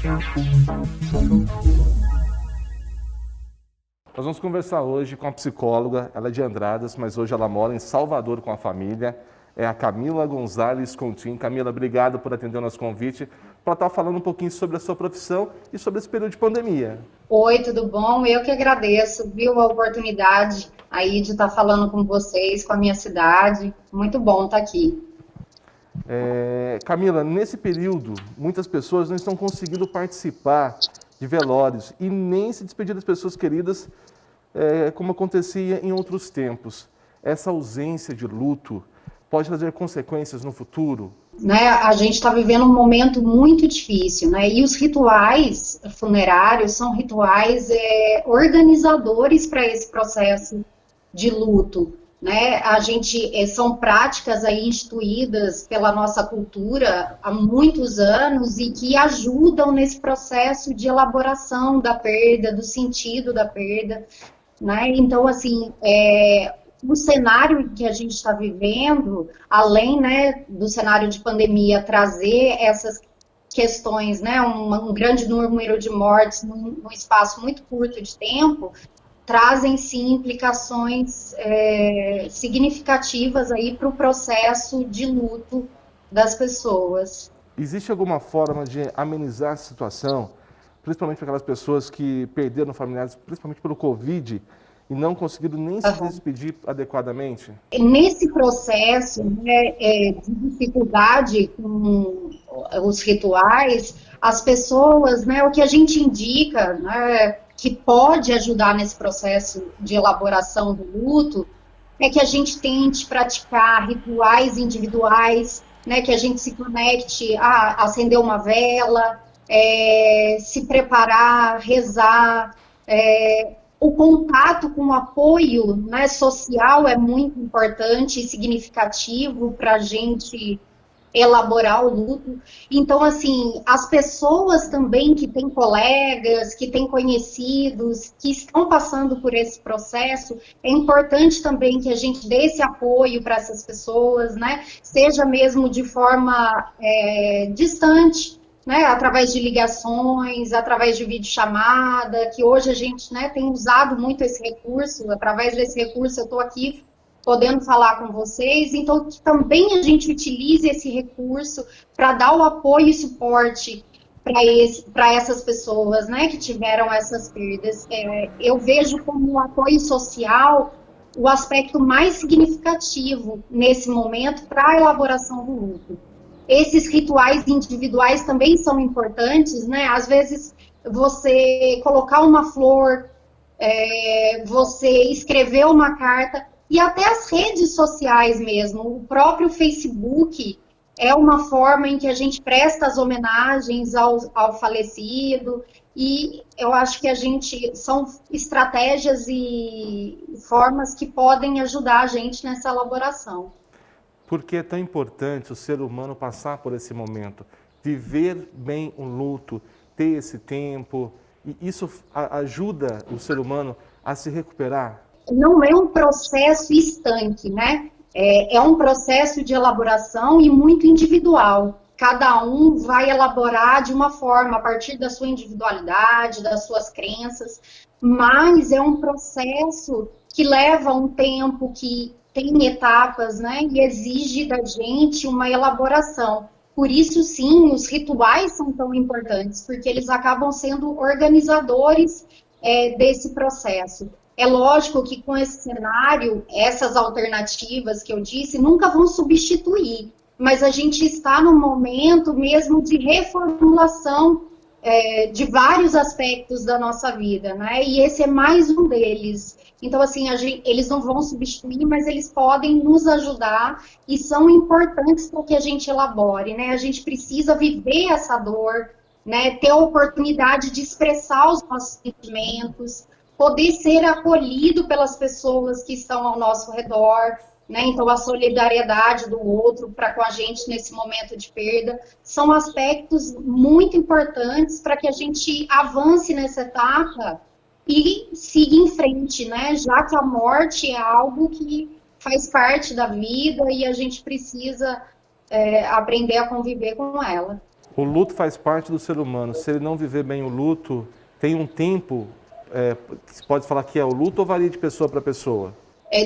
Nós vamos conversar hoje com a psicóloga, ela é de Andradas, mas hoje ela mora em Salvador com a família. É a Camila Gonzalez Coutinho. Camila, obrigado por atender o nosso convite para estar falando um pouquinho sobre a sua profissão e sobre esse período de pandemia. Oi, tudo bom? Eu que agradeço, viu, a oportunidade aí de estar falando com vocês, com a minha cidade. Muito bom estar aqui. Camila, nesse período, muitas pessoas não estão conseguindo participar de velórios e nem se despedir das pessoas queridas, como acontecia em outros tempos. Essa ausência de luto pode trazer consequências no futuro? Né, a gente está vivendo um momento muito difícil, né? E os rituais funerários são rituais organizadores para esse processo de luto, né? São práticas aí instituídas pela nossa cultura há muitos anos e que ajudam nesse processo de elaboração da perda, do sentido da perda, né? Então, assim, o cenário que a gente está vivendo, além, né, do cenário de pandemia trazer essas questões, né, um grande número de mortes num espaço muito curto de tempo, trazem sim implicações significativas aí para o processo de luto das pessoas. Existe alguma forma de amenizar a situação, principalmente para aquelas pessoas que perderam familiares, principalmente pelo Covid, e não conseguiram nem se despedir adequadamente? Nesse processo, né, de dificuldade com os rituais, as pessoas, né, o que a gente indica, né, que pode ajudar nesse processo de elaboração do luto, é que a gente tente praticar rituais individuais, né, que a gente se conecte a acender uma vela, se preparar, rezar, o contato com o apoio, né, social é muito importante e significativo para a gente elaborar o luto. Então, assim, as pessoas também que têm colegas, que têm conhecidos, que estão passando por esse processo, é importante também que a gente dê esse apoio para essas pessoas, né, seja mesmo de forma distante, né, através de ligações, através de videochamada, que hoje a gente, né, tem usado muito esse recurso. Através desse recurso eu estou aqui podendo falar com vocês, então que também a gente utilize esse recurso para dar o apoio e suporte para essas pessoas, né, que tiveram essas perdas. Eu vejo como o apoio social o aspecto mais significativo nesse momento para a elaboração do luto. Esses rituais individuais também são importantes, né? Às vezes você colocar uma flor, você escrever uma carta, e até as redes sociais mesmo, o próprio Facebook é uma forma em que a gente presta as homenagens ao falecido, e eu acho que são estratégias e formas que podem ajudar a gente nessa elaboração. Por que é tão importante o ser humano passar por esse momento? Viver bem o luto, ter esse tempo, e isso ajuda o ser humano a se recuperar? Não é um processo estanque, né? É um processo de elaboração e muito individual. Cada um vai elaborar de uma forma, a partir da sua individualidade, das suas crenças, mas é um processo que leva um tempo, que tem etapas, né, e exige da gente uma elaboração. Por isso, sim, os rituais são tão importantes, porque eles acabam sendo organizadores desse processo. É lógico que com esse cenário, essas alternativas que eu disse nunca vão substituir, mas a gente está num momento mesmo de reformulação de vários aspectos da nossa vida, né? E esse é mais um deles. Então, assim, eles não vão substituir, mas eles podem nos ajudar e são importantes para que a gente elabore, né? A gente precisa viver essa dor, né? Ter a oportunidade de expressar os nossos sentimentos, poder ser acolhido pelas pessoas que estão ao nosso redor, né? Então, a solidariedade do outro para com a gente nesse momento de perda são aspectos muito importantes para que a gente avance nessa etapa e siga em frente, né? Já que a morte é algo que faz parte da vida e a gente precisa aprender a conviver com ela. O luto faz parte do ser humano. Se ele não viver bem o luto, tem um tempo, se pode falar que é o luto ou varia de pessoa para pessoa?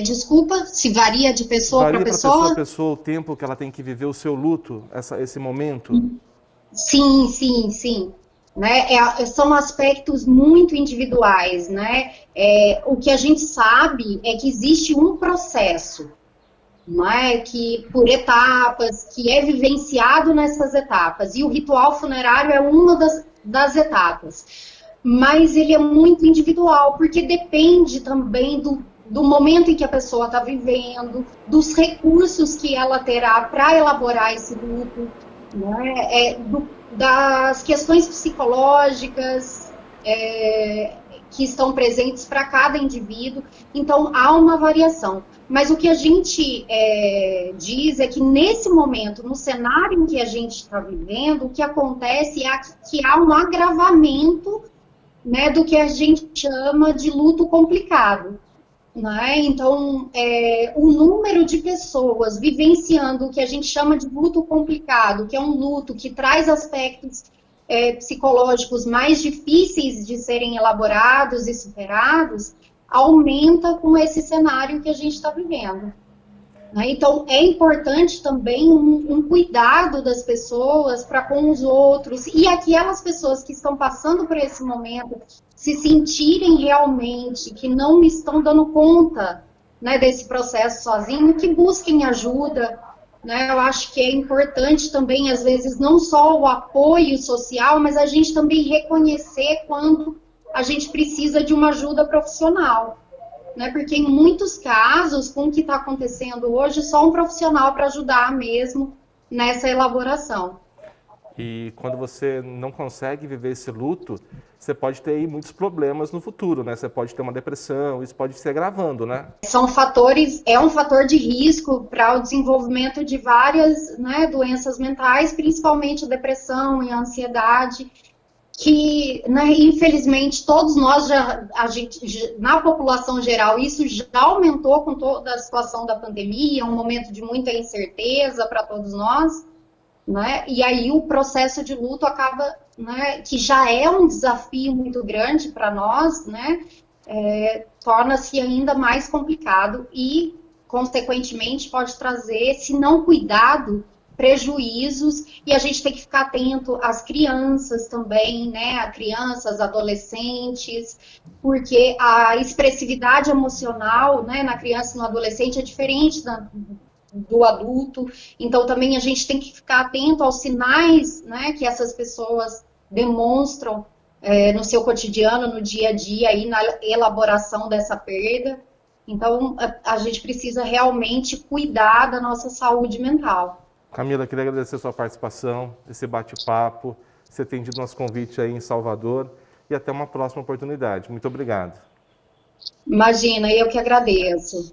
Desculpa, se varia de pessoa para pessoa? Varia para pessoa o tempo que ela tem que viver o seu luto, esse momento? Sim, sim, sim. Né? São aspectos muito individuais, né? O que a gente sabe é que existe um processo, não é? Que por etapas, que é vivenciado nessas etapas, e o ritual funerário é uma das etapas, mas ele é muito individual, porque depende também do momento em que a pessoa está vivendo, dos recursos que ela terá para elaborar esse luto, né? Das questões psicológicas que estão presentes para cada indivíduo. Então, há uma variação. Mas o que a gente diz é que, nesse momento, no cenário em que a gente está vivendo, o que acontece é que há um agravamento, né, do que a gente chama de luto complicado. Né? Então, o número de pessoas vivenciando o que a gente chama de luto complicado, que é um luto que traz aspectos psicológicos mais difíceis de serem elaborados e superados, aumenta com esse cenário que a gente está vivendo. Né? Então, é importante também um cuidado das pessoas para com os outros, e aquelas pessoas que estão passando por esse momento se sentirem realmente que não estão dando conta, né, desse processo sozinho, que busquem ajuda. Né? Eu acho que é importante também, às vezes, não só o apoio social, mas a gente também reconhecer quando a gente precisa de uma ajuda profissional. Né? Porque em muitos casos, com o que está acontecendo hoje, só um profissional para ajudar mesmo nessa elaboração. E quando você não consegue viver esse luto, você pode ter aí muitos problemas no futuro, né? Você pode ter uma depressão, isso pode se agravando, né? São fatores, é um fator de risco para o desenvolvimento de várias, né, doenças mentais, principalmente a depressão e a ansiedade, que, né, infelizmente, todos nós, na população geral, isso já aumentou com toda a situação da pandemia, um momento de muita incerteza para todos nós, né? E aí o processo de luto acaba, né, que já é um desafio muito grande para nós, né, torna-se ainda mais complicado e, consequentemente, pode trazer, se não cuidado, prejuízos, e a gente tem que ficar atento às crianças também, né, a crianças, adolescentes, porque a expressividade emocional, né, na criança e no adolescente é diferente do adulto, então também a gente tem que ficar atento aos sinais, né, que essas pessoas demonstram no seu cotidiano, no dia a dia, aí na elaboração dessa perda. Então a gente precisa realmente cuidar da nossa saúde mental. Camila, queria agradecer a sua participação, esse bate-papo, você ter atendido nosso convite aí em Salvador, e até uma próxima oportunidade. Muito obrigado. Imagina, eu que agradeço.